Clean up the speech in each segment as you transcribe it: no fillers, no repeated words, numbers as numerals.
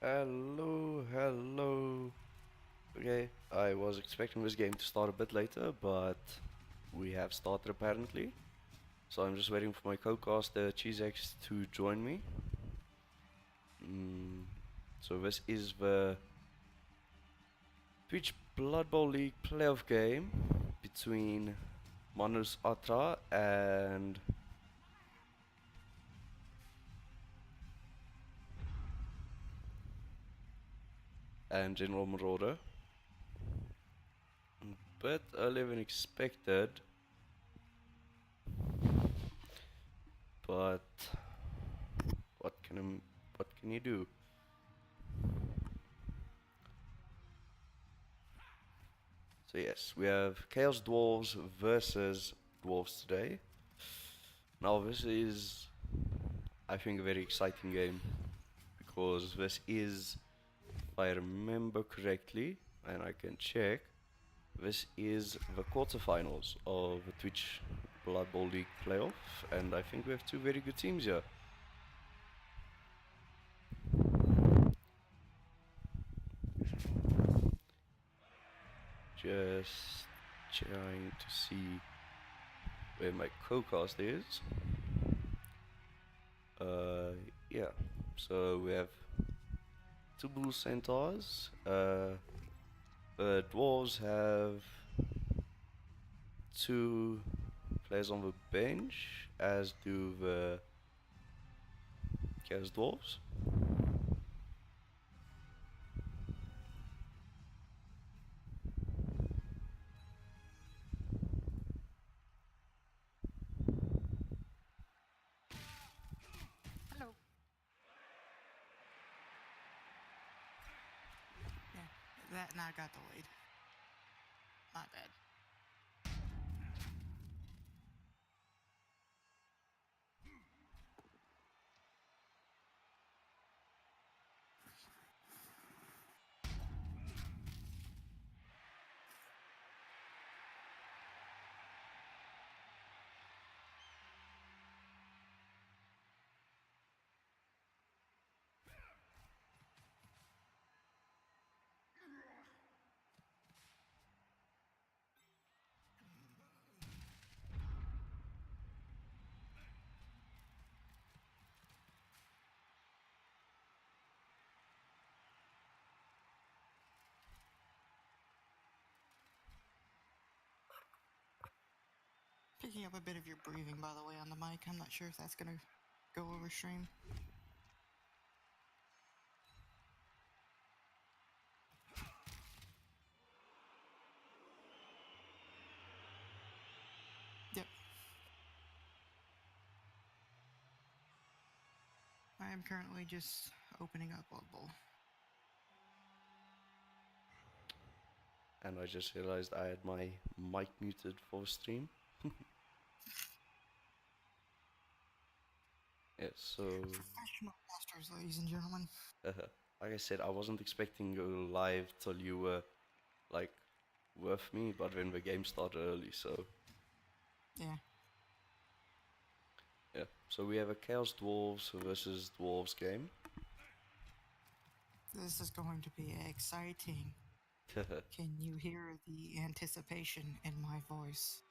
Hello, hello. Okay, I was expecting this game to start a bit later, but we have started apparently. So I'm just waiting for my co-caster cheeseex to join me. So this is the Twitch Blood Bowl League playoff game between Manus Atra and GeneralMarauder. A bit earlier than expected, but what can you do? So yes, we have Chaos Dwarves versus Dwarves today. Now this is, I think, a very exciting game because this is, if I remember correctly, and I can check, this is the quarterfinals of the Twitch Blood Bowl League playoff, and I think we have two very good teams here. Just trying to see where my co-cast is. Yeah, so we have two blue centaurs. The dwarves have two players on the bench, as do the chaos dwarves. Hello. Yeah, that now got delayed. My bad. Picking up a bit of your breathing, by the way, on the mic. I'm not sure if that's gonna go over stream. Yep. I am currently just opening up Blood Bowl. And I just realized I had my mic muted for the stream. Yeah, so Professional masters, ladies and gentlemen. like I said, I wasn't expecting to go live till you were like with me, but then the game started early, so Yeah. yeah. So we have a Chaos Dwarves versus Dwarves game. This is going to be exciting. Can you hear the anticipation in my voice?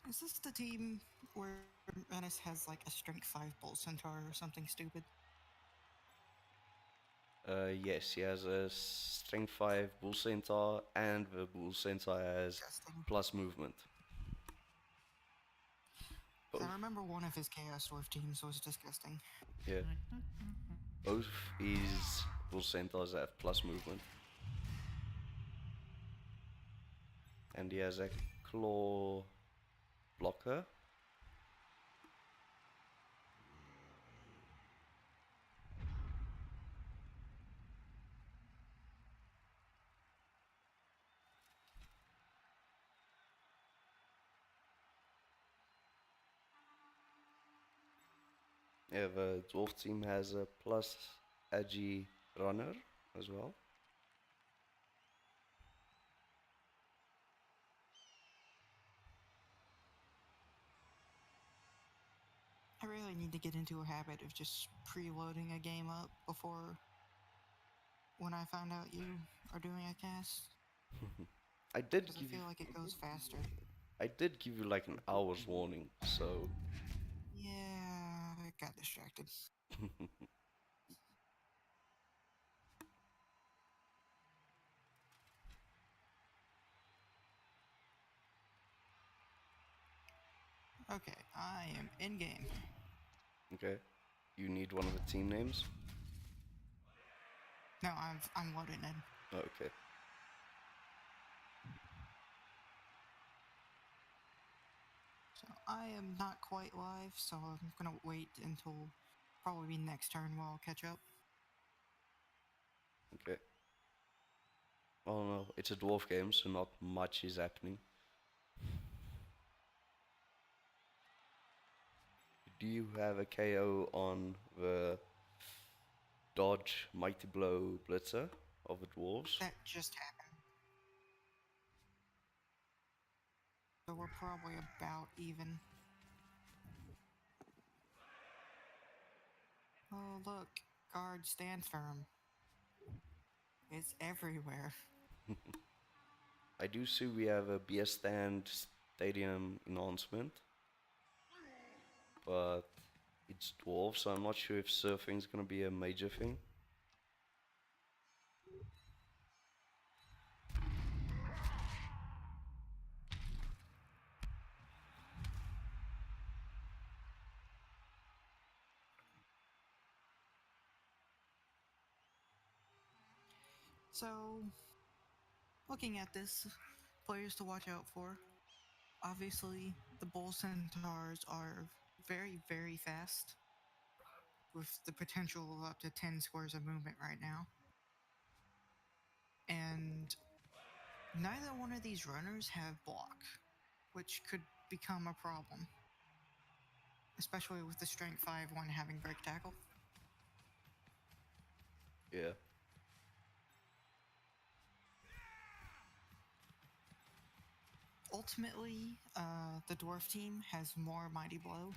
Is this the team where Manus has like a strength 5 Bolt Centaur or something stupid? Yes, he has a strength 5 Bull Centaur, and the Bull Centaur has Disgusting. plus movement. 'Cause I Both, remember one of his Chaos Dwarf teams was disgusting. yeah. Both his Bull Centaurs have plus movement. And he has a claw blocker. Yeah, the dwarf team has a plus Agi Runner as well. I really need to get into a habit of just preloading a game up before when I find out you are doing a cast, I did because I give you feel like it goes faster. I did give you like an hour's warning, so Yeah, I got distracted. Okay, I am in game. okay. You need one of the team names? No, I'm loading in. Okay. So I am not quite live, so I'm gonna wait until probably next turn while I'll catch up. Okay. Oh no, it's a dwarf game, so not much is happening. Do you have a KO on the Dodge Mighty Blow Blitzer of the dwarves? That just happened. So we're probably about even. Oh look, guard stand firm. It's everywhere. I do see we have a BS stand stadium announcement, but it's dwarves, so I'm not sure if surfing is gonna be a major thing. So, looking at this, players to watch out for. Obviously, the bull centaurs are very, very fast, with the potential of up to 10 squares of movement right now. And neither one of these runners have block, which could become a problem, especially with the strength 5 one having break tackle. Yeah. Ultimately, the dwarf team has more mighty blow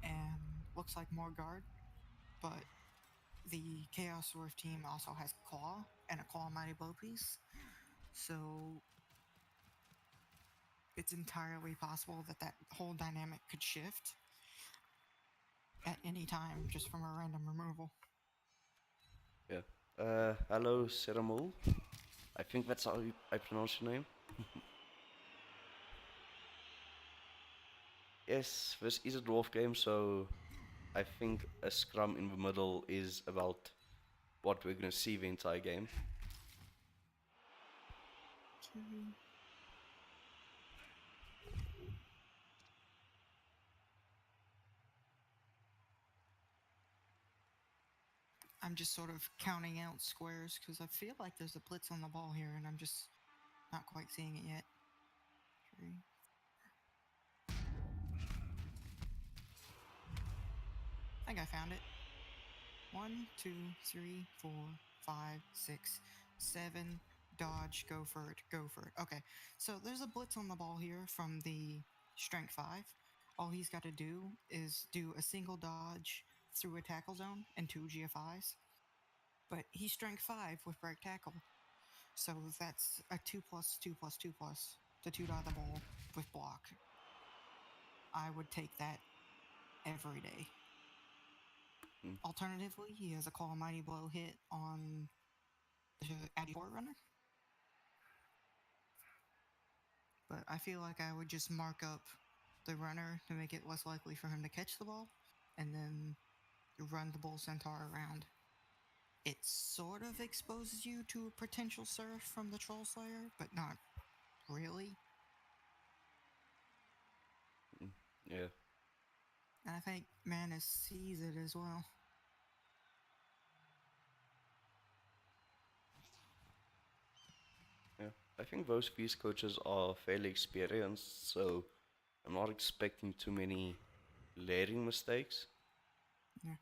and looks like more guard, but the chaos dwarf team also has claw and a claw mighty blow piece. So it's entirely possible that that whole dynamic could shift at any time just from a random removal. Yeah. Hello, Ceramul. I think that's how I pronounce your name. Yes, this is a dwarf game, so I think a scrum in the middle is about what we're gonna see the entire game. I'm just sort of counting out squares because I feel like there's a blitz on the ball here and I'm just not quite seeing it yet. Three. I think I found it. 1, 2, 3, 4, 5, 6, 7. Dodge, go for it, go for it. Okay, so there's a blitz on the ball here from the strength 5. All he's got to do is do a single dodge through a tackle zone and 2 GFIs. But he's strength 5 with break tackle. So that's a 2 plus 2 plus 2 plus to 2 dot the ball with block. I would take that every day. Hmm. Alternatively, he has a Call Mighty Blow hit on the Addy Runner. But I feel like I would just mark up the runner to make it less likely for him to catch the ball, and then run the Bull Centaur around. It sort of exposes you to a potential surf from the Troll Slayer, but not really. Yeah. And I think Manus sees it as well. Yeah. I think those peace coaches are fairly experienced, so I'm not expecting too many layering mistakes. Yeah.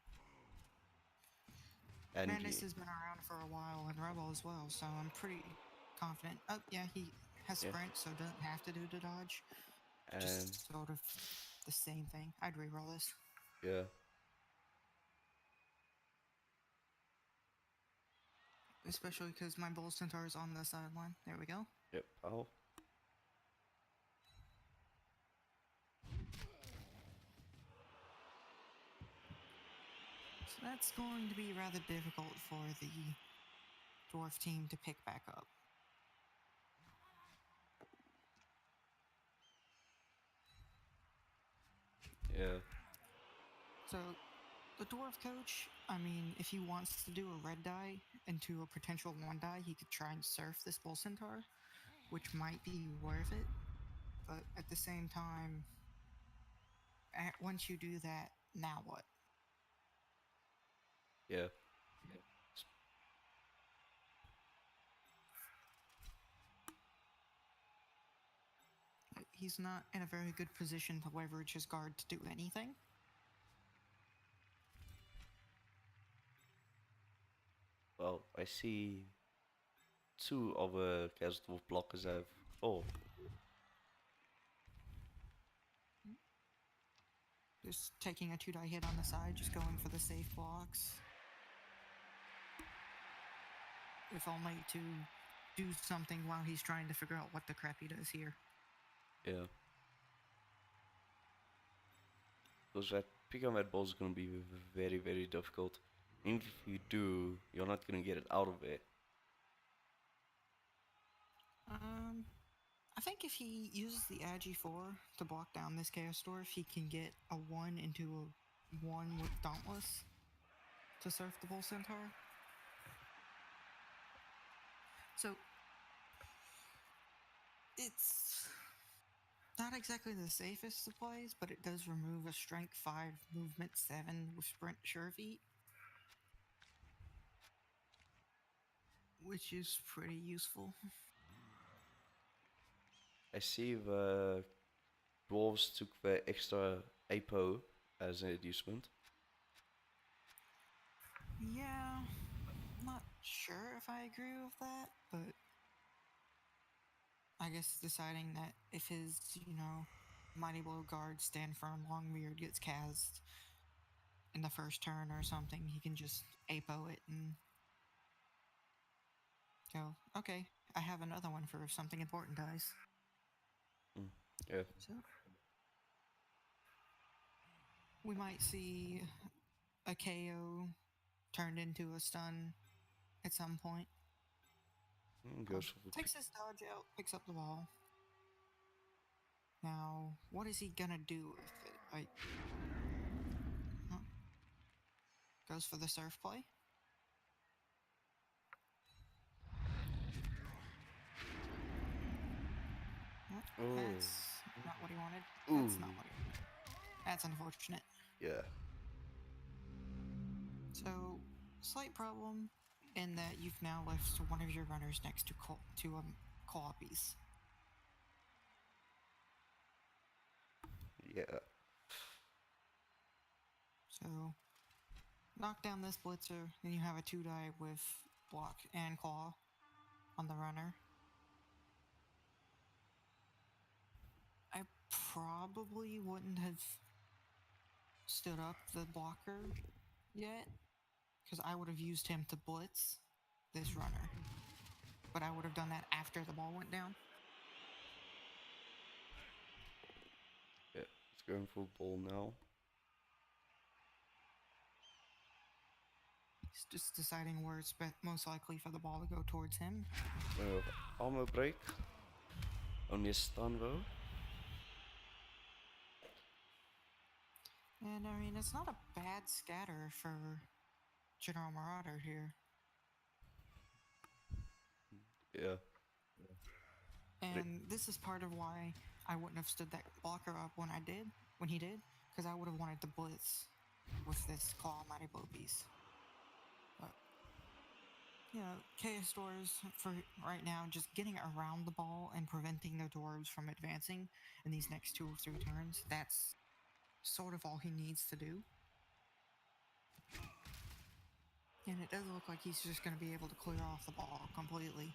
Manus Angie. has been around for a while and Rebel as well, so I'm pretty confident. Oh, yeah, he has Yeah. sprint, so doesn't have to do the dodge. And Just sort of the same thing. I'd reroll this. yeah. Especially because my Bull Centaur is on the sideline. There we go. Yep. I'll. So that's going to be rather difficult for the Dwarf team to pick back up. Yeah. So the Dwarf coach, I mean, if he wants to do a red die into a potential one die, he could try and surf this Bull Centaur, which might be worth it. But at the same time, once you do that, now what? Yeah. He's not in a very good position to leverage his guard to do anything. Well, I see two of Chaos Dwarf blockers have. Oh, Just taking a 2 die hit on the side, just going for the safe blocks. If only to do something while he's trying to figure out what the crap he does here. yeah. Because that pick on that ball is gonna be very, very difficult. Even if you do, you're not gonna get it out of there. Um, I think if he uses the Agi 4 to block down this Chaos Dwarf, he can get a 1 into a 1 with Dauntless to surf the Bull Centaur. So, it's not exactly the safest of plays, but it does remove a Strength 5, Movement 7 with Sprint Sure Feet, which is pretty useful. I see the dwarves took the extra APO as an inducement. Yeah, not sure if I agree with that, but I guess deciding that if his, Mighty Blow guard stand firm Longbeard gets cast in the first turn or something, he can just APO it and go, okay, I have another one for if something important dies. Mm. Yeah. So we might see a KO turned into a stun at some point. Goes for the Takes his dodge out, picks up the ball. Now, what is he gonna do with it? Huh? Goes for the surf play. Oh. That's not what he wanted. That's Ooh. not what he wanted. That's unfortunate. Yeah. So, slight problem in that you've now left one of your runners next to co-op piece. Yeah. So, knock down this blitzer, then you have a 2 die with block and claw on the runner. I probably wouldn't have stood up the blocker yet, because I would have used him to blitz this runner. But I would have done that after the ball went down. Yeah. It's going for ball now. He's just deciding where it's most likely for the ball to go towards him. Armor break. Only a stun though. And I mean, it's not a bad scatter for GeneralMarauder here. Yeah. And this is part of why I wouldn't have stood that blocker up when he did, because I would have wanted to blitz with this claw mighty blow piece. But Chaos Dwarves for right now, just getting around the ball and preventing the dwarves from advancing in these next 2 or 3 turns. That's sort of all he needs to do. And it does look like he's just going to be able to clear off the ball completely.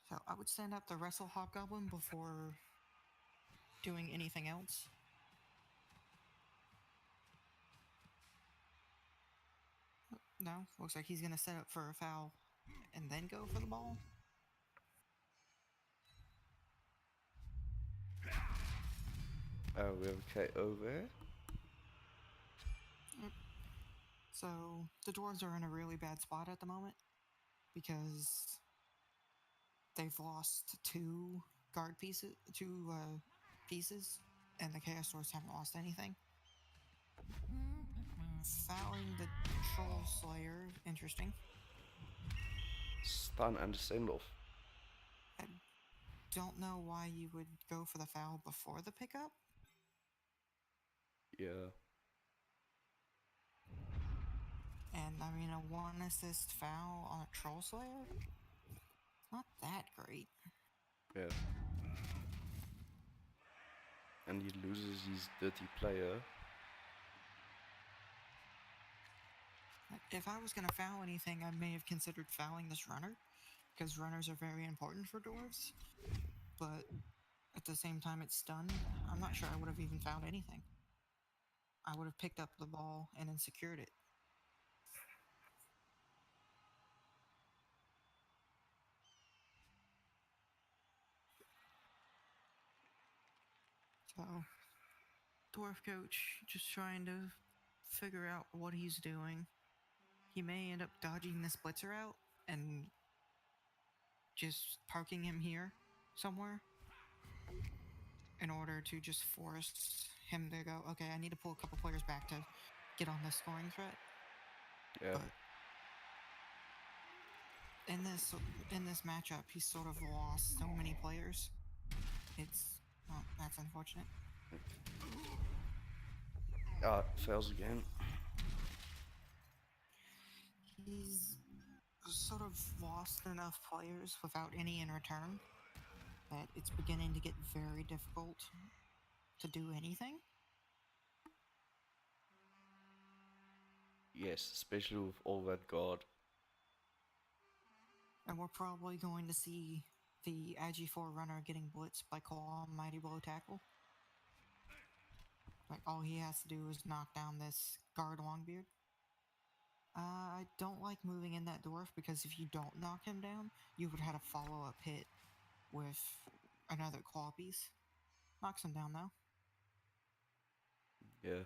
So I would stand up the Wrestle Hobgoblin before doing anything else. No, looks like he's going to set up for a foul and then go for the ball. We have a KO there. So the Dwarves are in a really bad spot at the moment because they've lost two pieces, and the Chaos Dwarves haven't lost anything. Fouling the Troll Slayer, interesting. Stun and send off. I don't know why you would go for the foul before the pickup. Yeah. And I mean, a 1 assist foul on a Troll Slayer? Not that great. Yeah. And he loses his dirty player. If I was going to foul anything, I may have considered fouling this runner, because runners are very important for Dwarves. But at the same time, it's stunned. I'm not sure I would have even fouled anything. I would have picked up the ball and then secured it. So, Dwarf Coach just trying to figure out what he's doing. He may end up dodging this blitzer out and just parking him here somewhere in order to just force him to go, okay, I need to pull a couple players back to get on this scoring threat. Yeah. But in this matchup, he's sort of lost so many players. Well, that's unfortunate. Fails again. He's sort of lost enough players without any in return that it's beginning to get very difficult to do anything. Yes, especially with all that guard. And we're probably going to see the IG4 runner getting blitzed by Claw Mighty Blow Tackle. Like, all he has to do is knock down this guard Longbeard. I don't like moving in that dwarf because if you don't knock him down, you would have a follow-up hit with another claw piece. Knocks him down though. Yeah.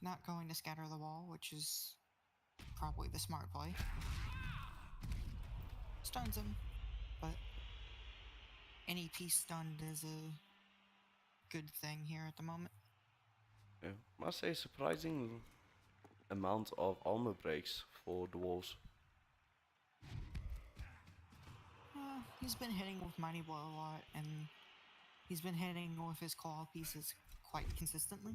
Not going to scatter the ball, which is probably the smart play. Stuns him, but any piece stunned is a good thing here at the moment. Yeah. Must say surprising amount of armor breaks for dwarves. He's been hitting with Mighty Blow a lot, and he's been hitting with his claw pieces quite consistently.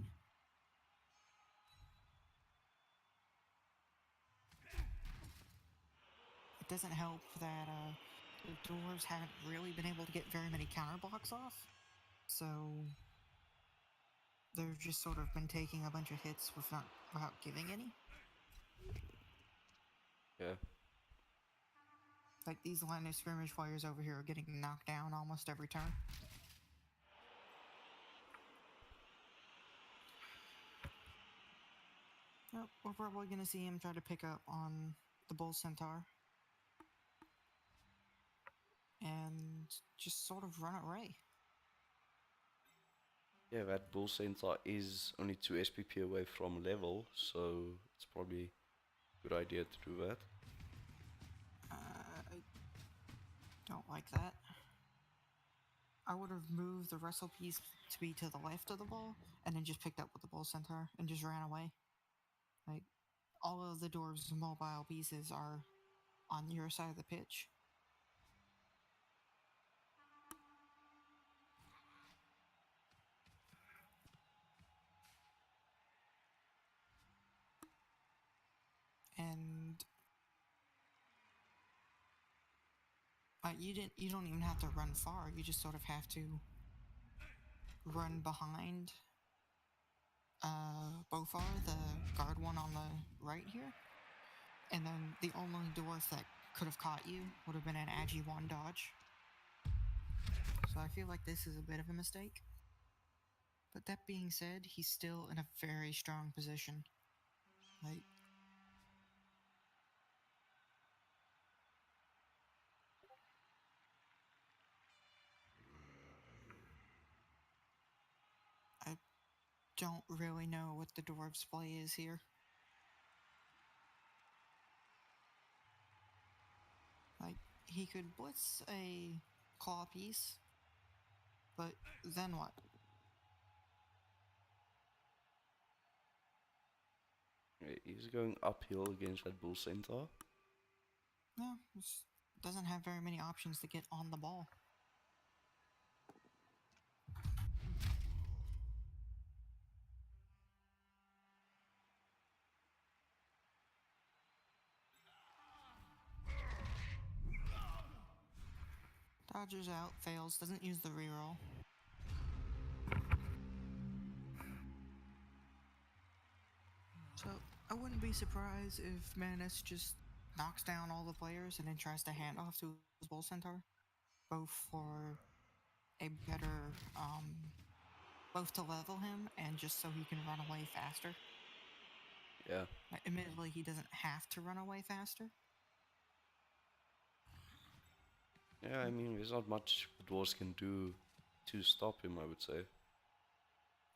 It doesn't help that the dwarves haven't really been able to get very many counter blocks off, so they've just sort of been taking a bunch of hits without giving any. Yeah. Like, these line of scrimmage players over here are getting knocked down almost every turn. Well, we're probably going to see him try to pick up on the Bull Centaur and just sort of run away. Yeah, that bull centaur is only 2 SPP away from level, so it's probably a good idea to do that. I don't like that. I would have moved the wrestle piece to be to the left of the ball and then just picked up with the Bull Centaur and just ran away. Like, all of the dwarves' mobile pieces are on your side of the pitch. And You don't even have to run far. You just sort of have to run behind Bofar, the guard one on the right here, and then the only dwarf that could have caught you would have been an Agi 1 dodge. So I feel like this is a bit of a mistake. But that being said, he's still in a very strong position. Like, I don't really know what the dwarf's play is here. Like, he could blitz a claw piece, but then what? He's going uphill against that bull centaur. No, doesn't have very many options to get on the ball. Dodgers out, fails, doesn't use the reroll. So I wouldn't be surprised if Manus just knocks down all the players and then tries to hand off to his Bull Centaur, both for a better, both to level him and just so he can run away faster. Yeah. Admittedly, he doesn't have to run away faster. Yeah, I mean, there's not much the dwarves can do to stop him, I would say.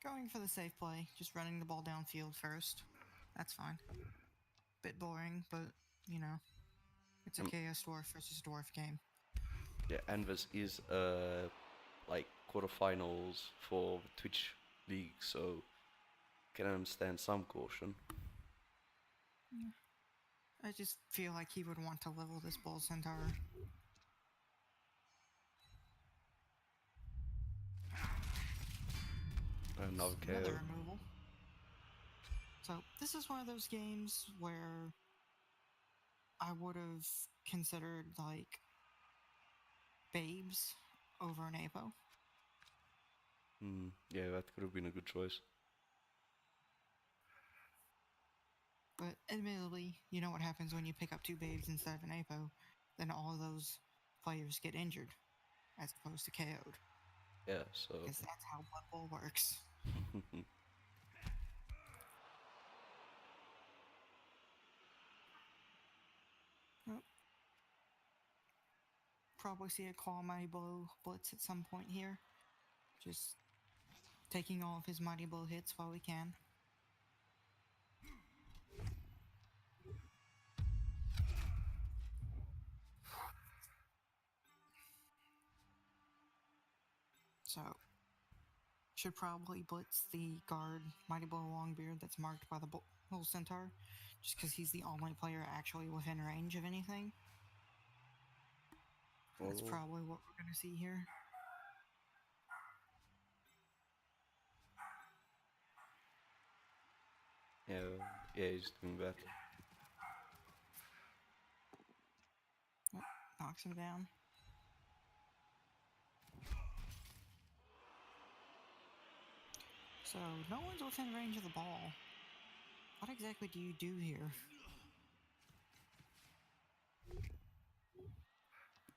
Going for the safe play, just running the ball downfield first. That's fine. Bit boring, but, you know, it's a Chaos Dwarf versus Dwarf game. Yeah, and this is like quarterfinals for the Twitch League, so can understand some caution. I just feel like he would want to level this Bull Centaur. Another Another KO. removal. So this is one of those games where I would have considered like Babes over an Apo. Yeah, that could have been a good choice. But admittedly, you know what happens when you pick up two Babes instead of an Apo? Then all of those players get injured as opposed to KO'd. Yeah, so. Because that's how Blood Bowl works. Oh, probably see a Claw Mighty Blow blitz at some point here. Just taking all of his Mighty Blow hits while we can. So, should probably blitz the guard Mighty Blow Longbeard that's marked by the Bull Centaur, just because he's the only player actually within range of anything. That's probably what we're going to see here. Yeah, he's doing that. Oh, knocks him down. So, no one's within range of the ball. What exactly do you do here?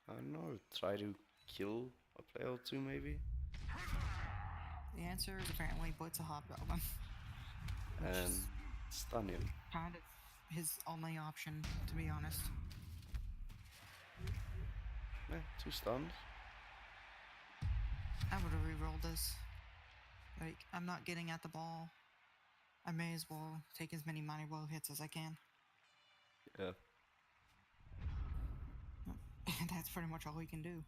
I don't know, try to kill a player or two maybe? The answer is apparently blitz a Hobgoblin. And stun him. Kind of his only option, to be honest. Yeah, 2 stuns. I would have rerolled this. Like, I'm not getting at the ball. I may as well take as many Mighty Blow hits as I can. Yeah. And that's pretty much all he can do.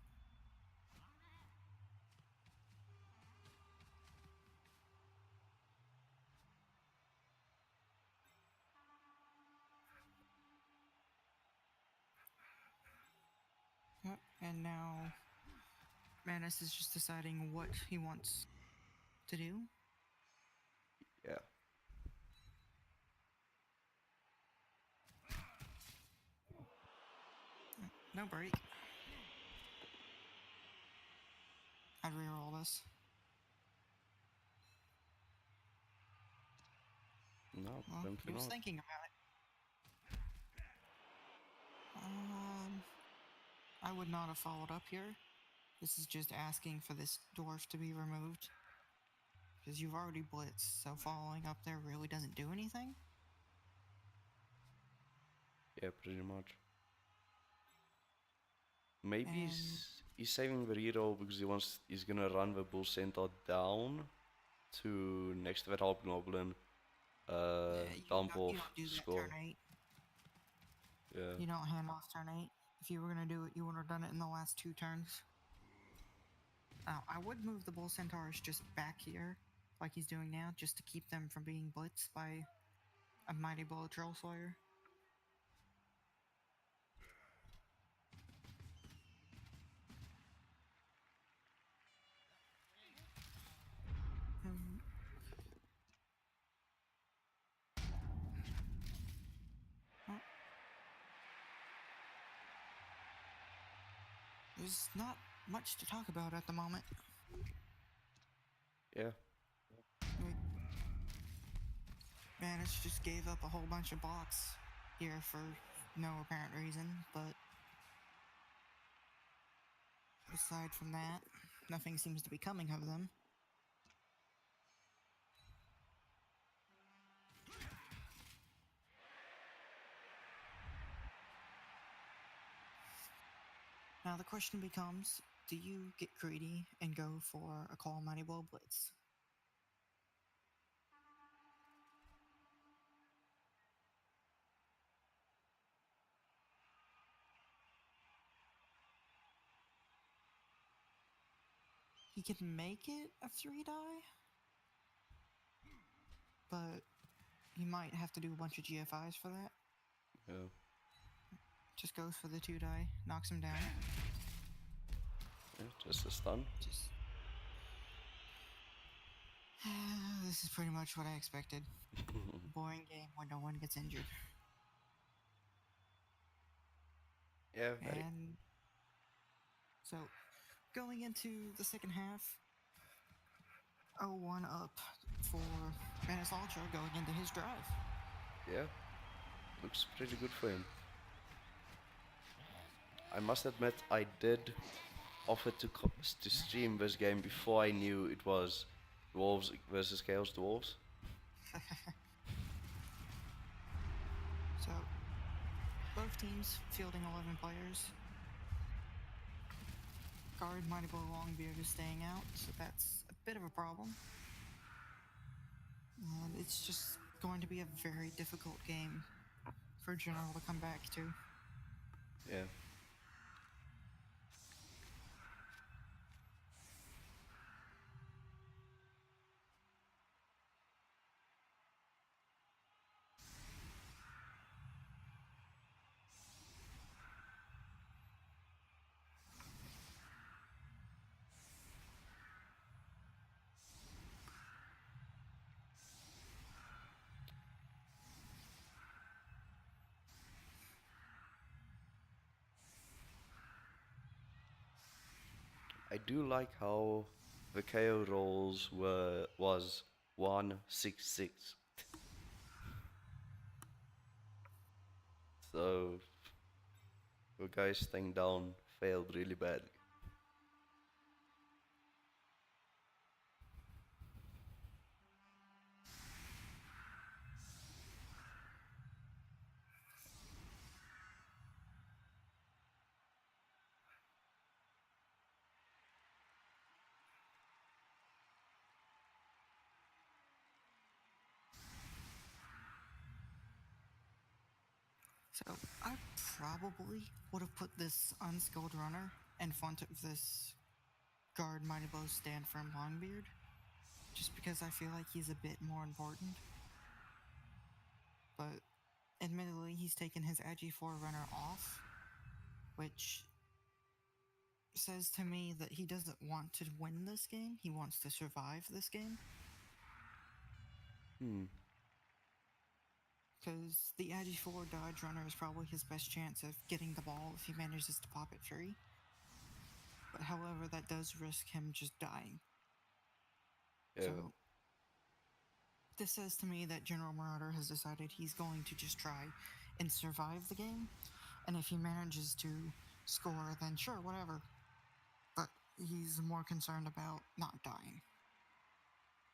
Yep, and now Manus is just deciding what he wants to do. Yeah. No break. us. No, Well, he apparently was not. thinking about it. I would not have followed up here. This is just asking for this dwarf to be removed. Because you've already blitzed, so following up there really doesn't do anything. Yeah, pretty much. Maybe And he's saving the reroll because he's gonna run the bull centaur down to next to that hobgoblin. you Dwarf don't do that score. turn 8. Yeah. You don't hand off turn 8. If you were going to do it, you would have done it in the last 2 turns. Now, I would move the bull centaurs just back here, like he's doing now, just to keep them from being blitzed by a mighty bull troll slayer. Um, well, there's not much to talk about at the moment. Yeah. Like, Manus just gave up a whole bunch of blocks here for no apparent reason, but aside from that, nothing seems to be coming of them. Now the question becomes, do you get greedy and go for a Call Mighty Blow Blitz? He can make it a 3 die, but he might have to do a bunch of GFIs for that. Yeah. Just goes for the 2 die, knocks him down. Yeah, just a stun. Just this is pretty much what I expected. Boring game where no one gets injured. Yeah, very. And so going into the second half, 0-1 up for Manus Atra going into his drive. Yeah, looks pretty good for him. I must admit, I did offer to stream this game before I knew it was Dwarves versus Chaos Dwarves. So both teams fielding 11 players. Guard Mighty Blow Longbeard is staying out, so that's a bit of a problem. And it's just going to be a very difficult game for General to come back to. Yeah. I do like how the KO rolls was 166. So the guy staying down failed really badly. So I probably would have put this unskilled runner in front of this Guard Mighty Blow Stand Firm Longbeard, just because I feel like he's a bit more important. But admittedly, he's taken his Agi 4 runner off, which says to me that he doesn't want to win this game, he wants to survive this game. Because the Agi 4 dodge runner is probably his best chance of getting the ball if he manages to pop it free. But however, that does risk him just dying. Yeah, So this says to me that General Marauder has decided he's going to just try and survive the game. And if he manages to score, then sure, whatever. But he's more concerned about not dying.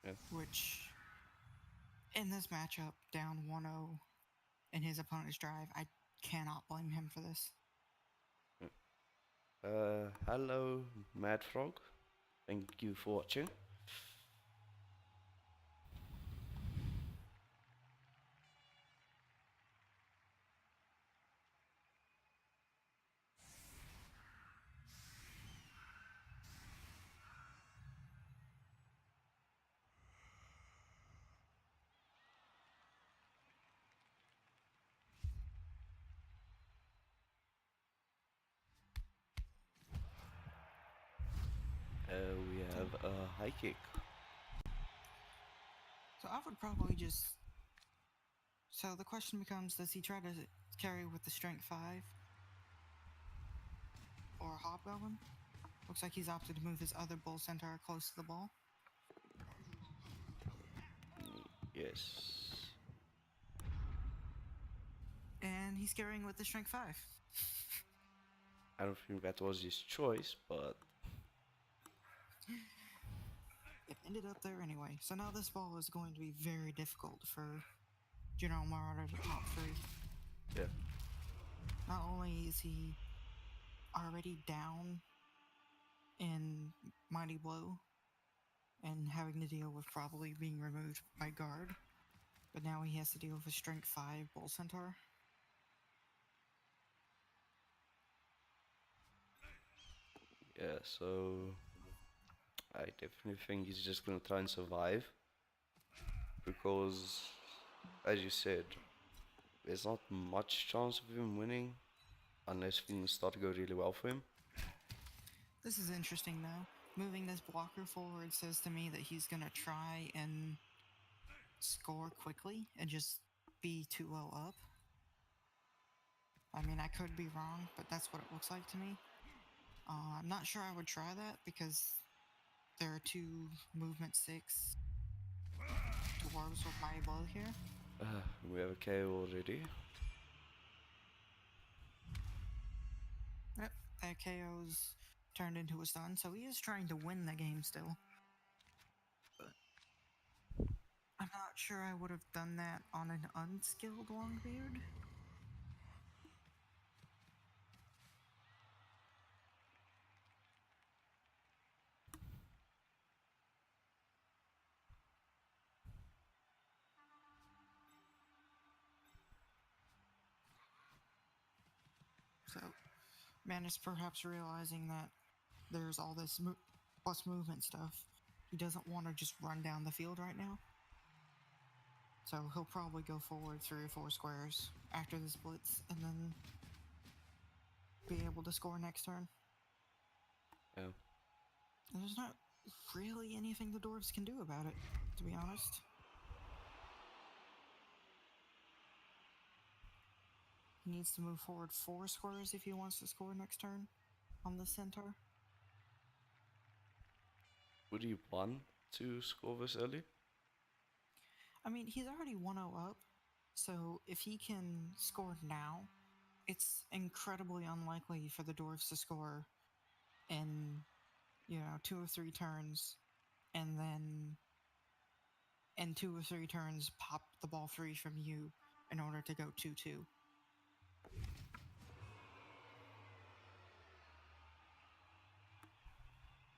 yeah, Which, in this matchup, down 1-0 in his opponent's drive, I cannot blame him for this. yeah. Hello, Mad Frog. Thank you for watching. We So, have a high kick. so I would probably just. So the question becomes, does he try to carry with the strength 5 or hobgoblin? Looks like he's opted to move his other bull centaur close to the ball. Yes. And he's carrying with the strength 5. I don't think that was his choice, but It ended up there anyway. So now this ball is going to be very difficult for General Marauder to top 3. yeah. Not only is he already down in Mighty Blow and having to deal with probably being removed by guard, but now he has to deal with a strength 5 bull centaur. Yeah, so I definitely think he's just gonna try and survive because, as you said, there's not much chance of him winning unless things start to go really well for him. This is interesting though. Moving this blocker forward says to me that he's going to try and score quickly and just be 2-0 up. I mean, I could be wrong, but that's what it looks like to me. I'm not sure I would try that because there are 2 movement 6 dwarves with my blow here. We have a KO already. Yep, that KO's turned into a stun, so he is trying to win the game still. But I'm not sure I would have done that on an unskilled Longbeard. So, Manus perhaps realizing that there's all this plus movement stuff, he doesn't want to just run down the field right now. So he'll probably go forward 3 or 4 squares after this blitz and then be able to score next turn. Yeah. And there's not really anything the dwarves can do about it, to be honest. He needs to move forward 4 squares if he wants to score next turn on the centaur. Would he want to score this early? I mean, he's already 1-0 up, so if he can score now, it's incredibly unlikely for the dwarves to score in 2 or 3 turns, and then in 2 or 3 turns pop the ball free from you in order to go 2-2.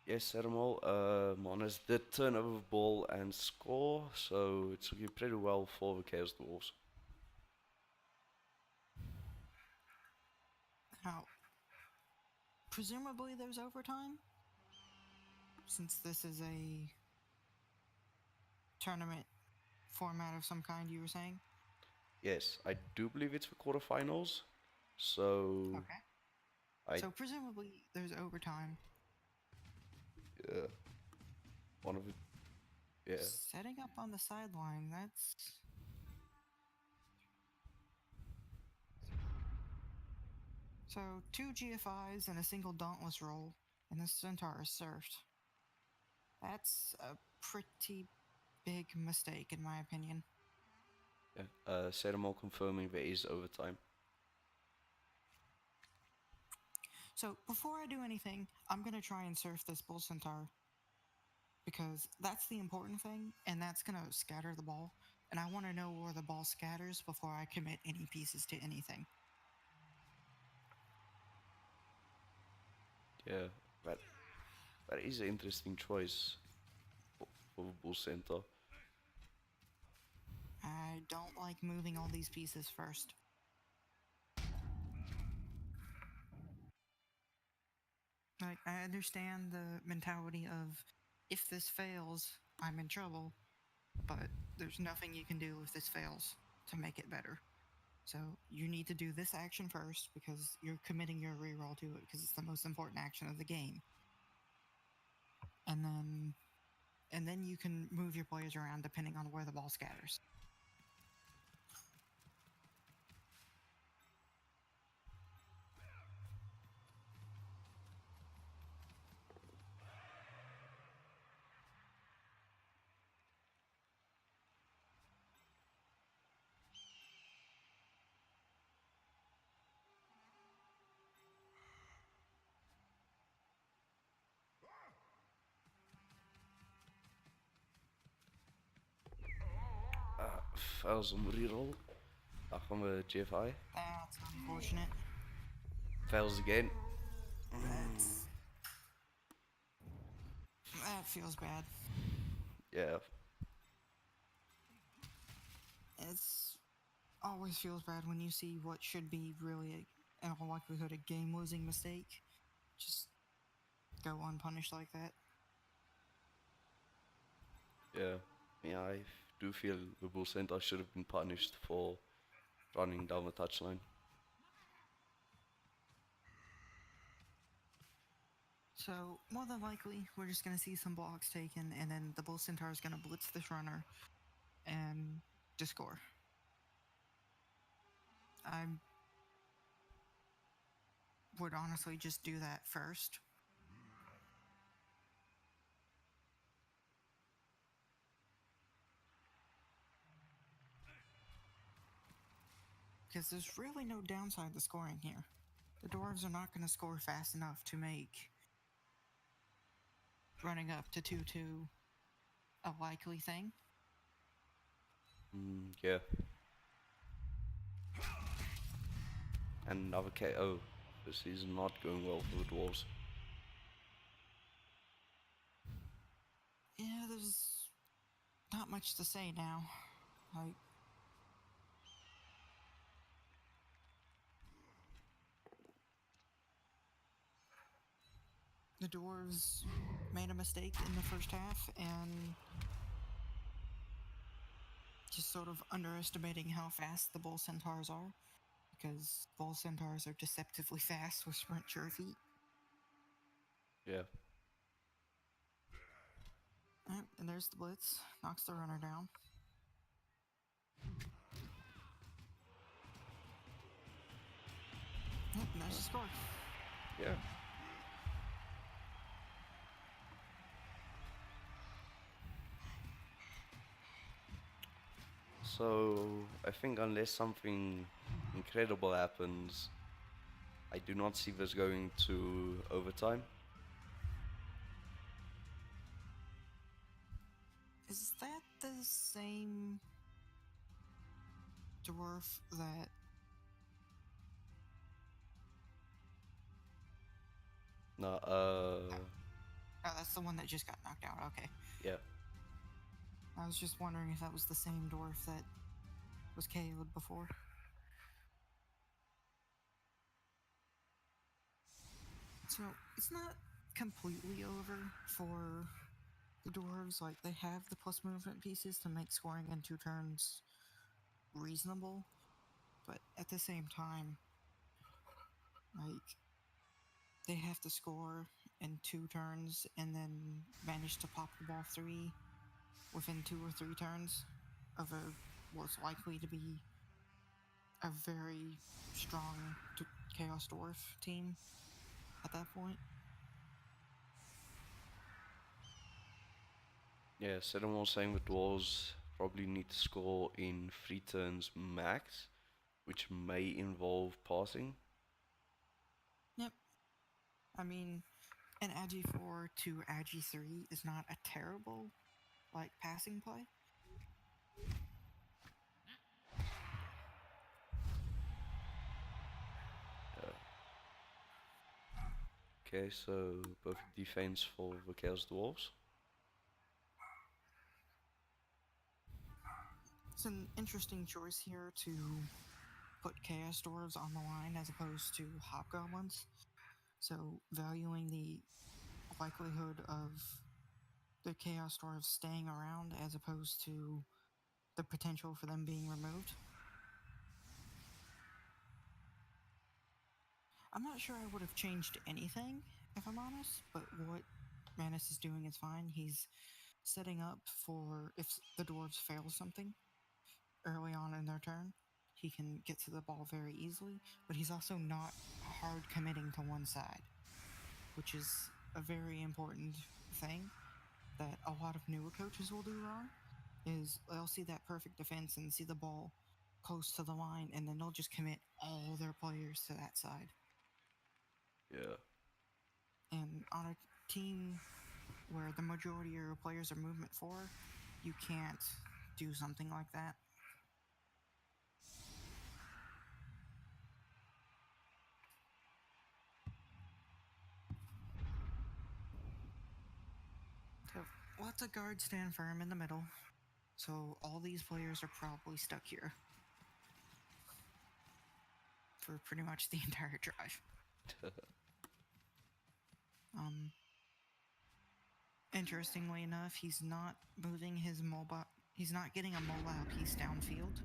Yes, Animal. Manus did turn over the ball and score, so it's looking pretty well for the Chaos Dwarves. Now, presumably there's overtime, since this is a tournament format of some kind, you were saying? Yes, I do believe it's the quarterfinals, so Okay. I So presumably there's overtime. one of the yeah. Setting up on the sideline, that's. So 2 GFIs and a single dauntless roll, and the centaur is surfed. That's a pretty big mistake, in my opinion. Yeah. Sedamo confirming there is overtime. So before I do anything, I'm gonna try and surf this bull centaur because that's the important thing, and that's gonna scatter the ball. And I want to know where the ball scatters before I commit any pieces to anything. Yeah, that that is an interesting choice for Bull Center. I don't like moving all these pieces first. Like, I understand the mentality of if this fails, I'm in trouble, but there's nothing you can do if this fails to make it better. So you need to do this action first because you're committing your reroll to it because it's the most important action of the game. And then you can move your players around depending on where the ball scatters. Fails on reroll. Dan gaan we GFI. That's unfortunate. Fails again. That's that feels bad. Yeah, It's always feels bad when you see what should be really in all likelihood a game losing mistake just go unpunished like that. yeah. Yeah, I do feel the Bull Center should have been punished for running down the touchline. So more than likely we're just gonna see some blocks taken and then the bull centaur is gonna blitz this runner and just score. I would honestly just do that first. Because there's really no downside to scoring here. The dwarves are not going to score fast enough to make running up to 2-2 a likely thing. Yeah. And another KO. This is not going well for the Dwarves. Yeah, there's not much to say now. Like, the dwarves made a mistake in the first half and just sort of underestimating how fast the bull centaurs are because bull centaurs are deceptively fast with sprint sure feet. Yeah. And there's the blitz, knocks the runner down. Yep, and there's the score. Yeah. So, I think unless something incredible happens, I do not see this going to overtime. Is that the same dwarf that? No, Oh, that's the one that just got knocked out. Okay. yeah. I was just wondering if that was the same dwarf that was KO'd before. So it's not completely over for the dwarves. Like, they have the plus movement pieces to make scoring in 2 turns reasonable, but at the same time, like, they have to score in 2 turns and then manage to pop the ball 3 within 2 or 3 turns of a what's likely to be a very strong Chaos Dwarf team at that point. Yeah, Sedan was saying the dwarves probably need to score in 3 turns max, which may involve passing. Yep. I mean, an Agi 4 to Agi 3 is not a terrible, like, passing play. Yeah. Okay, so perfect defense for the Chaos Dwarves. It's an interesting choice here to put Chaos Dwarves on the line as opposed to Hobgoblins. So, valuing the likelihood of the Chaos Dwarves staying around as opposed to the potential for them being removed. I'm not sure I would have changed anything, if I'm honest, but what Manus is doing is fine. He's setting up for if the dwarves fail something early on in their turn, he can get to the ball very easily, but he's also not hard committing to one side, which is a very important thing that a lot of newer coaches will do wrong. Is they'll see that perfect defense and see the ball close to the line, and then they'll just commit all their players to that side. Yeah. And on a team where the majority of your players are movement 4, you can't do something like that. So let the guard stand firm in the middle. So all these players are probably stuck here for pretty much the entire drive. Um, Interestingly enough, he's not moving his mobile. He's not getting a mobile piece downfield.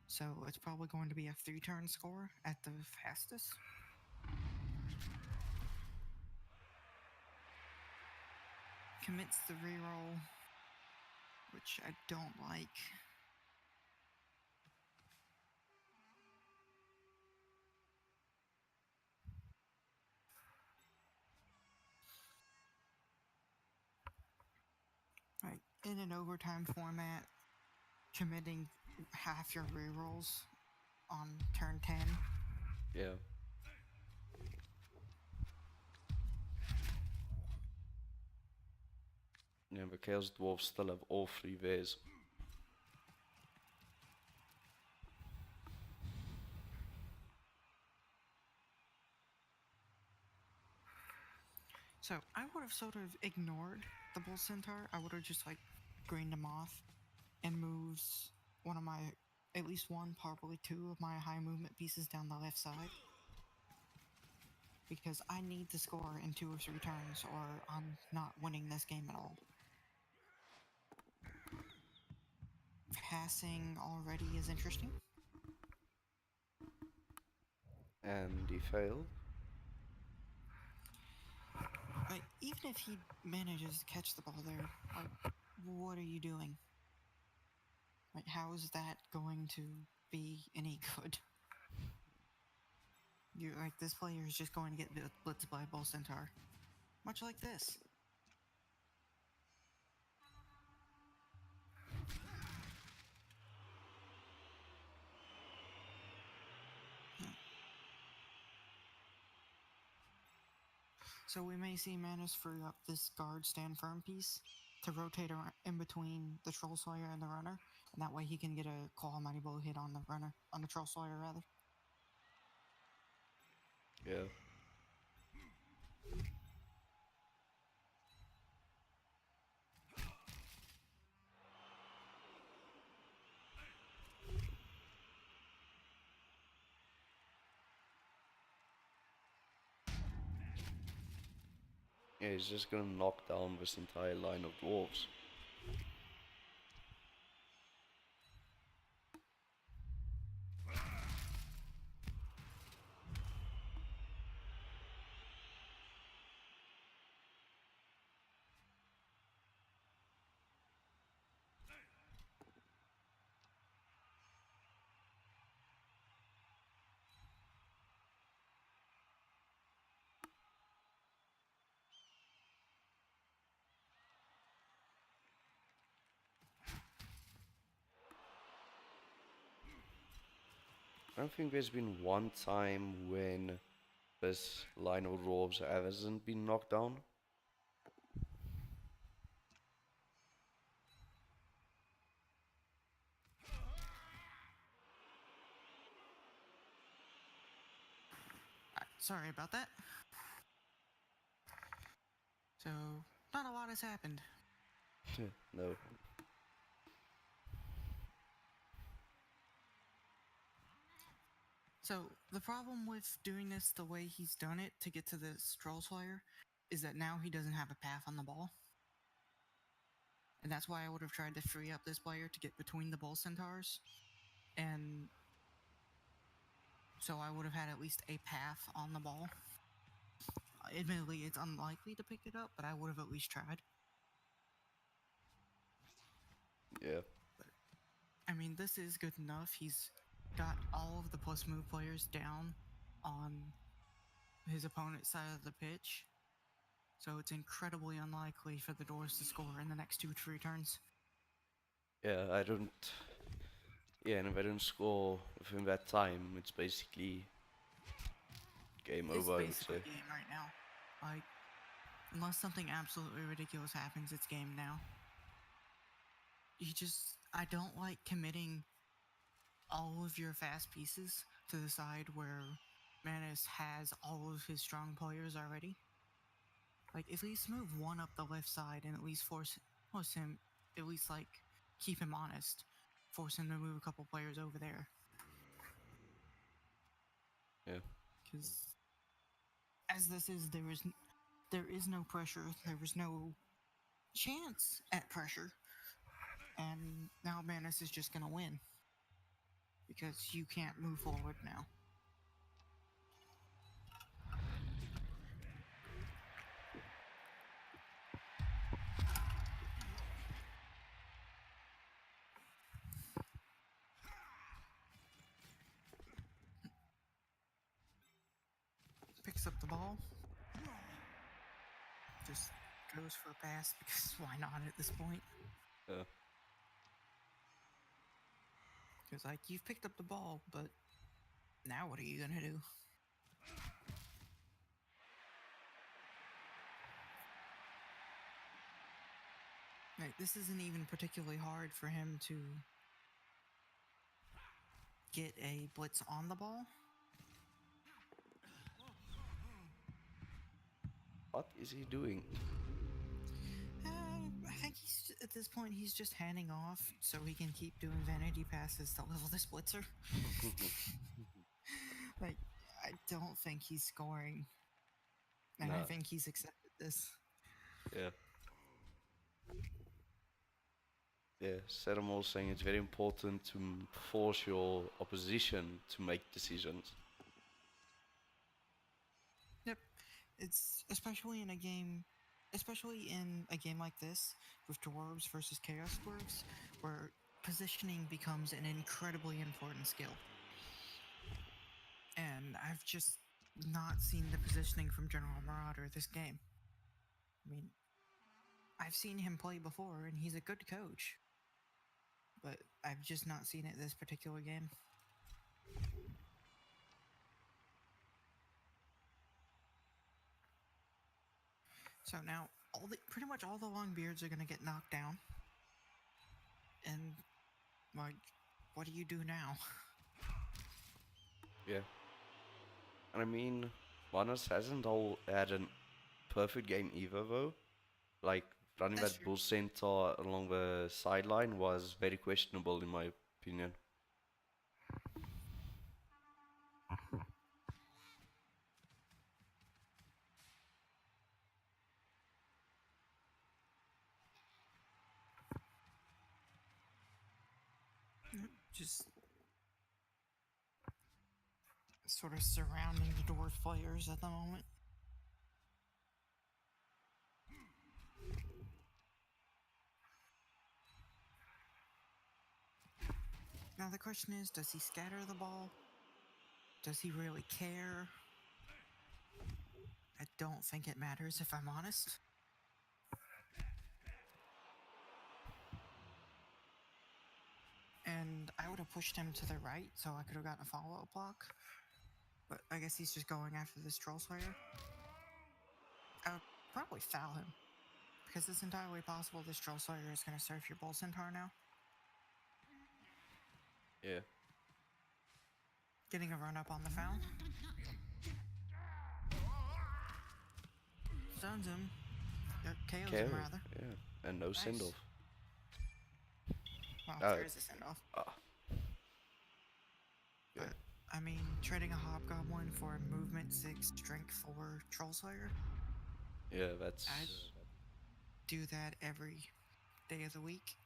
So it's probably going to be a 3-turn score at the fastest. Commits the reroll, which I don't like. Right, in an overtime format, committing half your rerolls on turn 10. Yeah. Yeah, the Chaos Dwarves still have all 3 ways. So I would have sort of ignored the Bull Centaur. I would have just like greened him off and moved one of my, at least one, probably two of my high movement pieces down the left side. Because I need to score in 2 or 3 turns or I'm not winning this game at all. Passing already is interesting. And he failed. Like, even if he manages to catch the ball there, like, what are you doing? Like, how is that going to be any good? You're like, this player is just going to get blitzed by Bull Centaur. Much like this. So we may see Manus free up this guard stand firm piece to rotate around in between the Troll Slayer and the runner, and that way he can get a Claw Mighty Blow hit on the runner, on the Troll Slayer rather. Yeah. Yeah, he's just gonna knock down this entire line of dwarves. I don't think there's been one time when this line of dwarves hasn't been knocked down. Sorry about that. So, not a lot has happened. No. So, the problem with doing this the way he's done it to get to the Stroll Slayer is that now he doesn't have a path on the ball. And that's why I would have tried to free up this player to get between the Bull Centaurs. And so I would have had at least a path on the ball. Admittedly, it's unlikely to pick it up, but I would have at least tried. Yeah. I mean, this is good enough. He's got all of the plus move players down on his opponent's side of the pitch. So it's incredibly unlikely for the Doors to score in the next 2 to 3 turns. Yeah, I don't. Yeah, and if I don't score within that time, it's basically game It's over, I would basically say. game right now. Like, unless something absolutely ridiculous happens, it's game now. I don't like committing all of your fast pieces to the side where Manus has all of his strong players already. Like, at least move one up the left side and at least force him, at least, like, keep him honest. Force him to move a couple players over there. Yeah. Because as this is, there is no pressure. There was no chance at pressure. And now Manus is just going to win. Because you can't move forward now. Picks up the ball. Just goes for a pass because why not at this point? Yeah. Because, like, you've picked up the ball, but now what are you going to do? Like, this isn't even particularly hard for him to get a blitz on the ball. What is he doing? I think at this point he's just handing off so he can keep doing vanity passes to level this blitzer. Like, I don't think he's scoring, and I Nah. think he's accepted this. Yeah. Yeah, Seramol saying it's very important to force your opposition to make decisions. Yep, it's especially in a game like this with dwarves versus chaos dwarves, where positioning becomes an incredibly important skill. And I've just not seen the positioning from GeneralMarauder this game. I mean, I've seen him play before, and he's a good coach, but I've just not seen it this particular game. So now, pretty much all the long beards are going to get knocked down, and like, what do you do now? Yeah. And I mean, Manus hasn't all had a perfect game either, though. Like, running That's that true. bull centaur along the sideline was very questionable, in my opinion. Just sort of surrounding the dwarf players at the moment. Now the question is, does he scatter the ball? Does he really care? I don't think it matters, if I'm honest. And I would have pushed him to the right so I could have gotten a follow-up block. But I guess he's just going after this Troll Slayer. I would probably foul him. Because it's entirely possible this Troll Slayer is going to surf your Bull Centaur now. Yeah. Getting a run-up on the foul. Stuns him. KOs him, KO. rather. Yeah. And no Nice. send-off. Well, Oh. there is a send-off. Yeah. But, I mean, trading a Hobgoblin for a movement 6, strength 4 Troll Slayer? Yeah, that's... I'd do that every day of the week.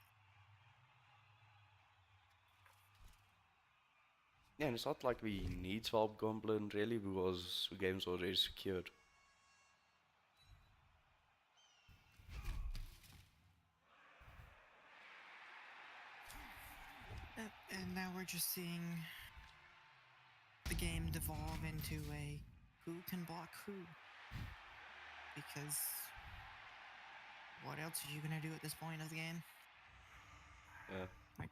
Yeah, and it's not like we need Swap Goblin really because the game's already secured. And now we're just seeing the game devolve into a who can block who. Because what else are you gonna do at this point of the game? Yeah. Like,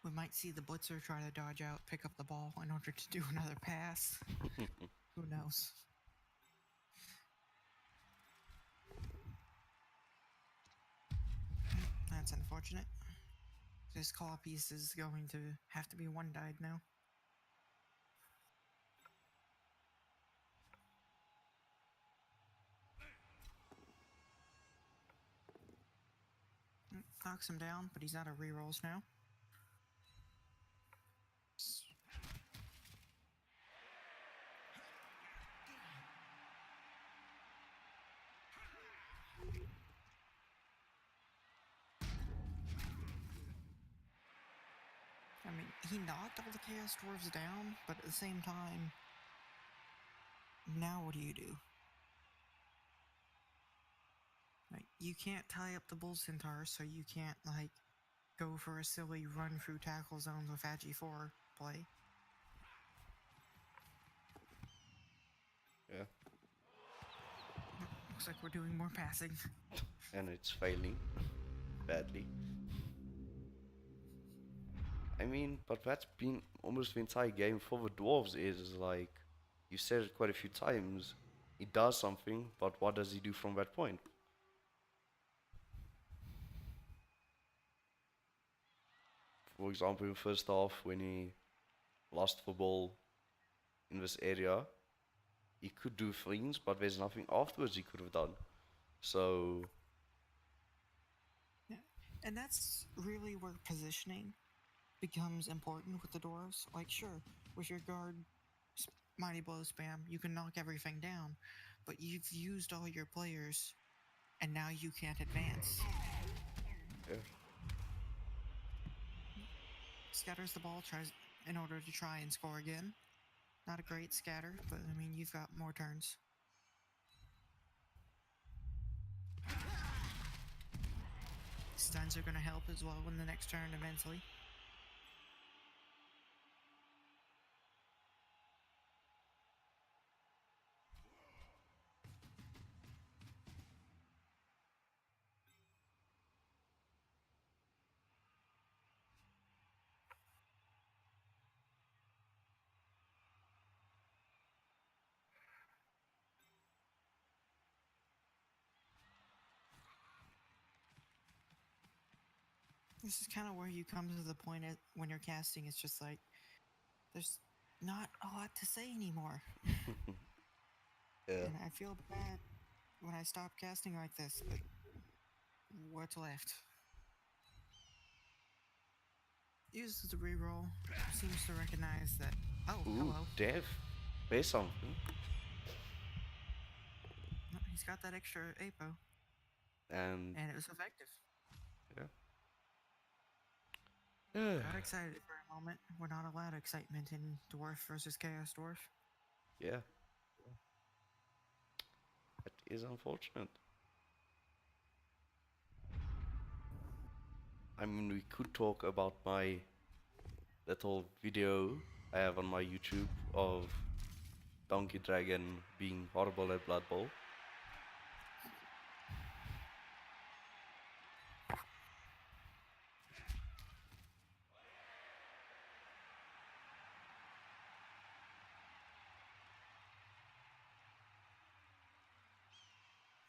we might see the blitzer try to dodge out, pick up the ball in order to do another pass. Who knows? That's unfortunate. This claw piece is going to have to be one-dyed now. Knocks him down, but he's out of rerolls now. I mean, he knocked all the Chaos Dwarves down, but at the same time, now what do you do? Like, you can't tie up the Bull Centaur, so you can't, like, go for a silly run through tackle zones with Agi 4 play. Yeah. Looks like we're doing more passing. And it's failing badly. I mean, but that's been almost the entire game for the dwarves is like, you said it quite a few times, he does something, but what does he do from that point? For example, in the first half, when he lost the ball in this area, he could do things, but there's nothing afterwards he could have done. So... Yeah. And that's really where positioning becomes important with the dwarves. Like, sure, with your guard mighty blow spam, you can knock everything down, but you've used all your players, and now you can't advance. Yeah. Scatters the ball, tries in order to try and score again. Not a great scatter, but I mean, you've got more turns. Stuns are going to help as well in the next turn immensely. This is kind of where you come to the point when you're casting, it's just like, there's not a lot to say anymore. Yeah. And I feel bad when I stop casting like this, but what's left? Uses the reroll, seems to recognize that, oh, Ooh, hello. Dev. There's something. He's got that extra APO. And it was effective. yeah. Got excited for a moment. We're not allowed excitement in Dwarf versus Chaos Dwarf. Yeah. That is unfortunate. I mean, we could talk about my little video I have on my YouTube of Donkey Dragon being horrible at Blood Bowl.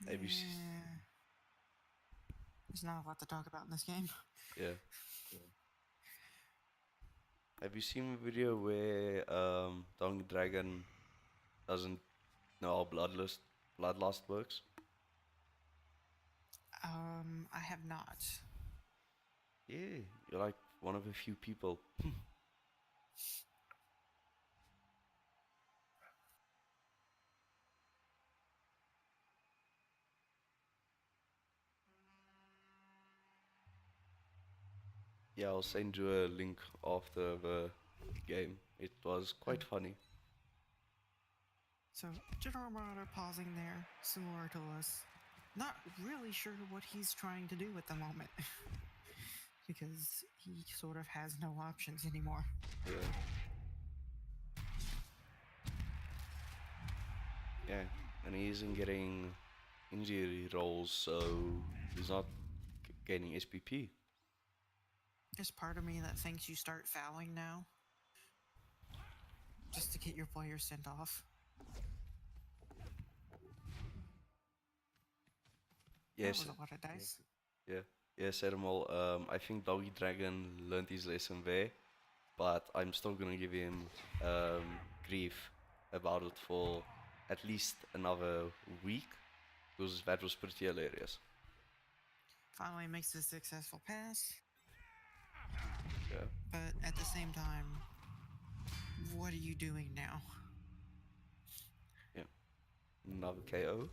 Have you, Yeah. There's not a lot to talk about in this game. yeah. Have you seen a video where Donkey Dragon doesn't know how Bloodlust works? I have not. Yeah, you're like one of a few people. Yeah, I'll send you a link after the game. It was quite funny. So, General Marauder pausing there, similar to us. Not really sure what he's trying to do at the moment. Because he sort of has no options anymore. Yeah. Yeah, and he isn't getting injury rolls, so he's not gaining SPP. There's part of me that thinks you start fouling now. Just to get your players sent off. Yes, That was a lot of dice. yeah, yes, Animal. I think Doggy Dragon learned his lesson there, but I'm still gonna give him grief about it for at least another week, because that was pretty hilarious. Finally makes a successful pass. Yeah, But at the same time, what are you doing now? yeah, another KO.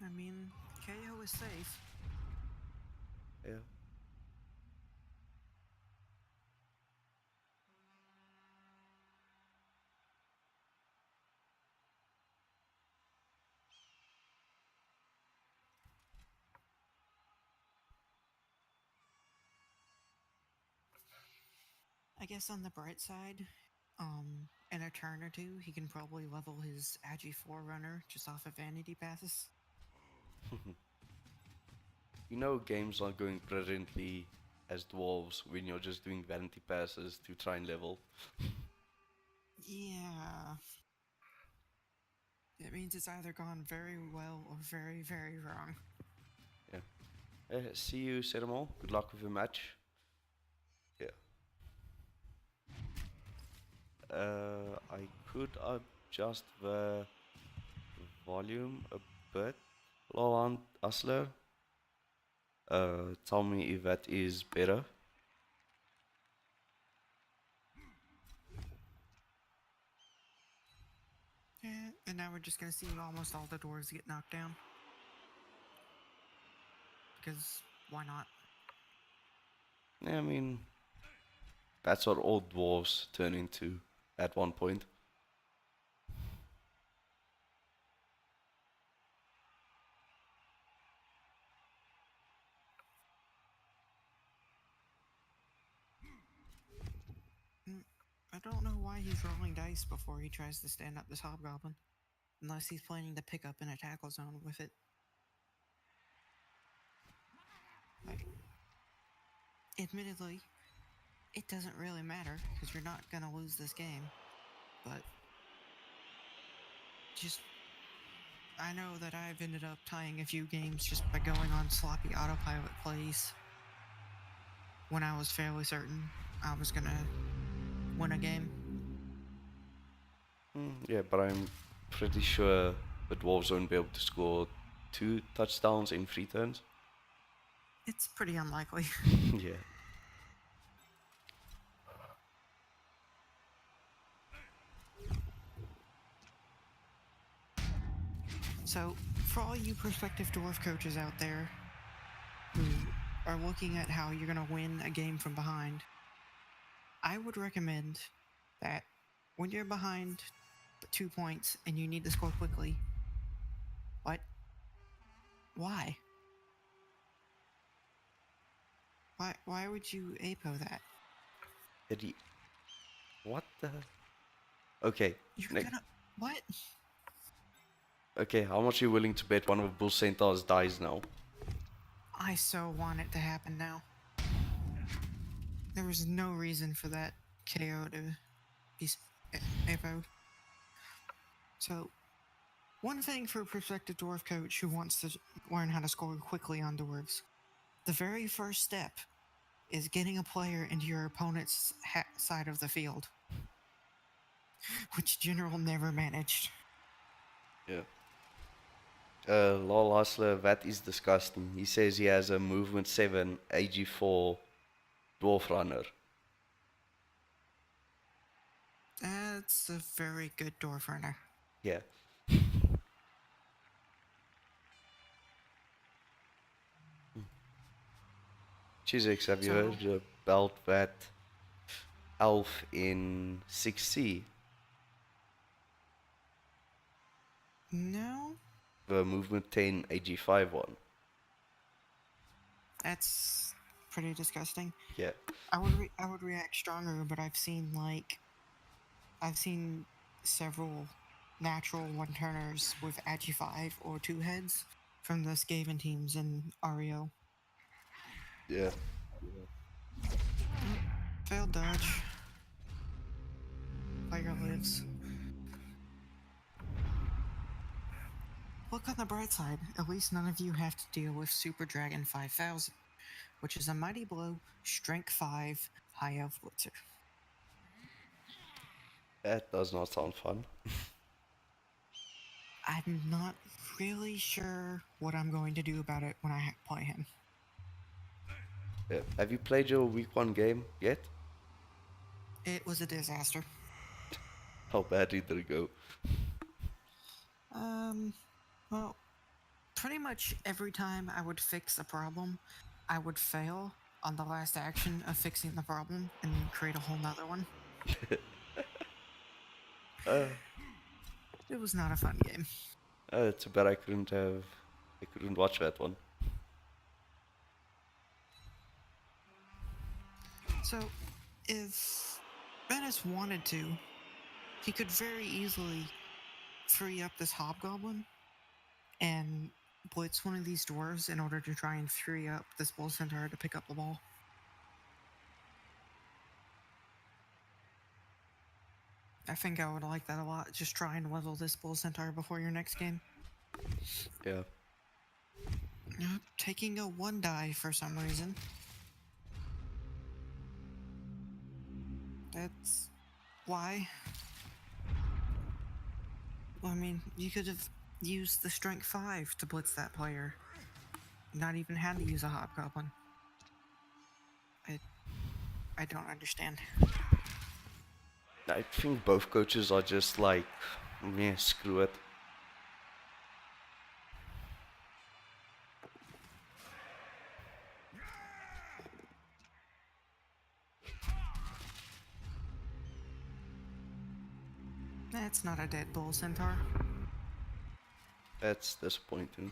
I mean, KO is safe. Yeah. I guess on the bright side, in a turn or two, he can probably level his Agi Forerunner just off of vanity passes. You know, games aren't going brilliantly as dwarves when you're just doing vanity passes to try and level. Yeah. It means it's either gone very well or very, very wrong. Yeah. See you, Sedamol. Good luck with your match. Yeah. I could adjust the volume a bit. Laurent Asler. Tell me if that is better. Yeah, and now we're just gonna see almost all the dwarves get knocked down. Because why not? Yeah, I mean, that's what all dwarves turn into at one point. Mm, I don't know why he's rolling dice before he tries to stand up this hobgoblin. Unless he's planning to pick up in a tackle zone with it. Like, admittedly, it doesn't really matter because you're not gonna lose this game. But just I know that I've ended up tying a few games just by going on sloppy autopilot plays when I was fairly certain I was gonna win a game. Yeah, but I'm pretty sure the dwarves won't be able to score 2 touchdowns in 3 turns. It's pretty unlikely. Yeah. So, for all you prospective dwarf coaches out there who are looking at how you're gonna win a game from behind, I would recommend that when you're behind 2 points and you need to score quickly, what? Why? Why would you APO that? Did he... What the... Okay, You're ne- gonna what? okay, how much are you willing to bet one of Bull Centaurs dies now? I so want it to happen now. There was no reason for that KO to be APO'd. So, one thing for a prospective dwarf coach who wants to learn how to score quickly on dwarves, the very first step is getting a player into your opponent's side of the field, which General never managed. Yeah. Lol Hustler, that is disgusting. He says he has a movement 7 AG4 dwarf runner. That's a very good dwarf runner. Yeah. cheeseex, have you So, heard about that elf in 6C? no, The movement 10 AG5 one. that's pretty disgusting. Yeah. I would react stronger, but I've seen several natural one turners with Agi 5 or 2 heads from the Skaven teams in REO. Yeah. Oh, failed dodge. Player lives. Look on the bright side, at least none of you have to deal with Super Dragon 5000, which is a mighty blow, strength 5, high elf blitzer. That does not sound fun. I'm not really sure what I'm going to do about it when I play him. Yeah. Have you played your week 1 game yet? It was a disaster. How badly did it go? Well, pretty much every time I would fix a problem, I would fail on the last action of fixing the problem and create a whole nother one. Uh, It was not a fun game. it's too bad I couldn't watch that one. So, if Manus wanted to, he could very easily free up this hobgoblin and blitz one of these dwarves in order to try and free up this bull centaur to pick up the ball. I think I would like that a lot. Just try and level this bull centaur before your next game. Yeah. Taking a 1 die for some reason. That's why. Well, I mean, you could have used the strength 5 to blitz that player. Not even had to use a hobgoblin. I don't understand. I think both coaches are just like, yeah, screw it. That's not a dead bull centaur. That's disappointing.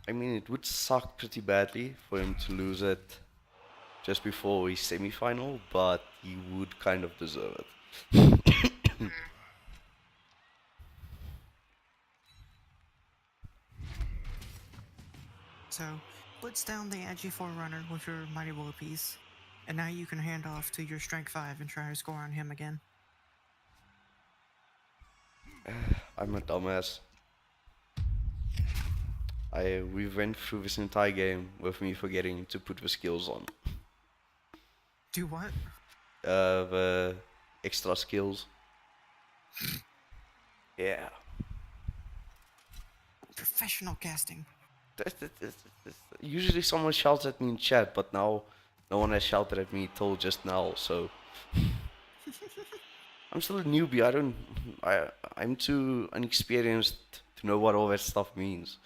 I mean, it would suck pretty badly for him to lose it just before his semi-final, but he would kind of deserve it. So, blitz down the Agi 4 runner with your Mighty Blow piece, and now you can hand off to your Strength 5 and try to score on him again. I'm a dumbass. We went through this entire game with me forgetting to put the skills on. Do what? The extra skills. Yeah. Professional casting. Usually someone shouts at me in chat, but now no one has shouted at me till just now, so I'm still a newbie. I'm too inexperienced to know what all that stuff means.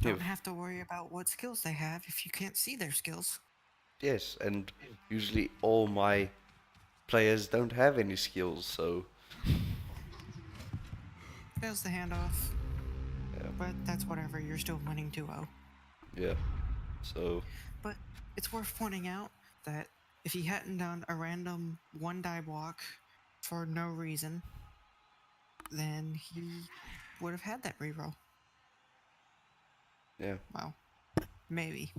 Don't have to worry about what skills they have if you can't see their skills. Yes, and usually all my players don't have any skills, so Fails the handoff, yeah, but that's whatever. You're still winning 2-0. yeah. So But it's worth pointing out that if he hadn't done a random one die block for no reason, then he would have had that reroll. yeah, Well, maybe.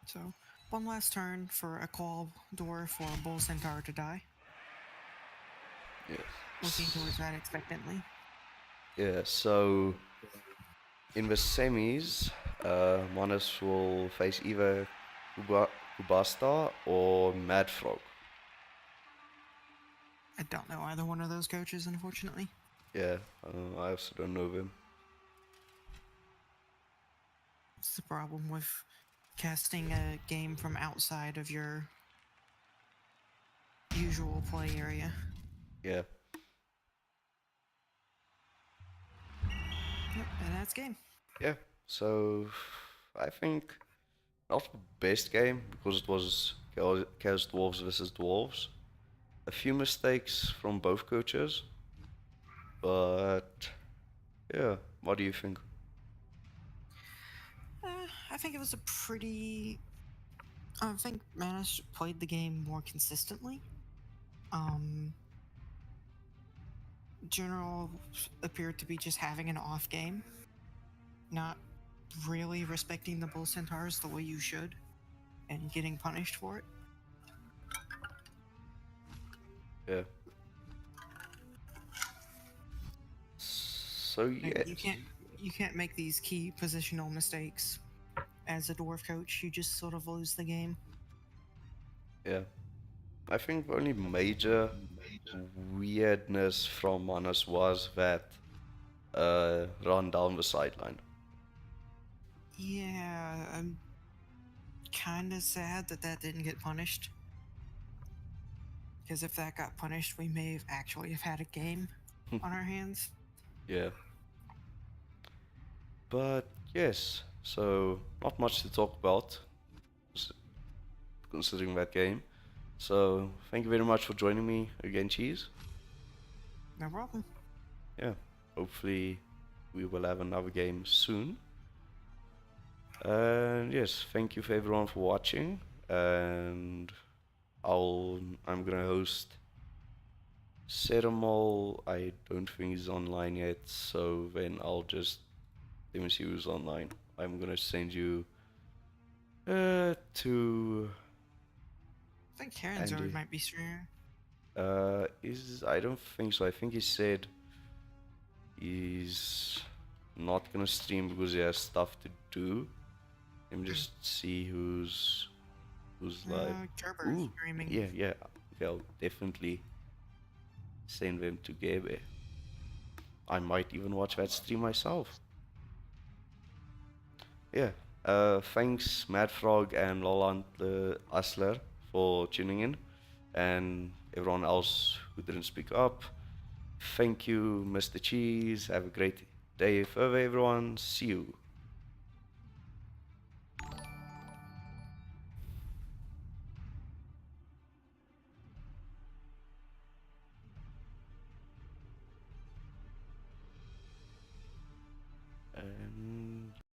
So, one last turn for a Qual Dwarf or a Bull Centaur to die. Looking yes, towards that expectantly. yeah. So in the semis, Manus will face either Kubasta or Mad Frog. I don't know either one of those coaches, unfortunately. Yeah, I also don't know them. It's the problem with casting a game from outside of your usual play area. Yeah, Yep, and that's game. yeah. So I think not the best game because it was Chaos Dwarves versus Dwarves. A few mistakes from both coaches, but yeah. What do you think? I think it was a pretty. I think Manus played the game more consistently. Um, General appeared to be just having an off game, not really respecting the Bull Centaurs the way you should, and getting punished for it. Yeah. So And yes. you can't make these key positional mistakes as a dwarf coach. You just sort of lose the game. Yeah. I think the only major weirdness from Manus was that run down the sideline. Yeah, I'm kind of sad that that didn't get punished. Because if that got punished, we may have actually have had a game on our hands. Yeah. But yes, so not much to talk about considering that game. So thank you very much for joining me again, Cheese. No problem. Yeah, hopefully we will have another game soon. And yes, thank you for everyone for watching. And I'm gonna host Ceremal. I don't think he's online yet, so then I'll just let me see who's online. I'm gonna send you to I think Karen's Andy. might be streaming. Is I don't think so. I think he said he's not gonna stream because he has stuff to do. Let me just see who's live. Gerber's Ooh, streaming. yeah, yeah. Okay, I'll definitely send them to Gabe. I might even watch that stream myself. Yeah. Thanks Mad Frog and Loland Asler for tuning in, and everyone else who didn't speak up. Thank you, Mr. Cheese. Have a great day further, everyone. See you.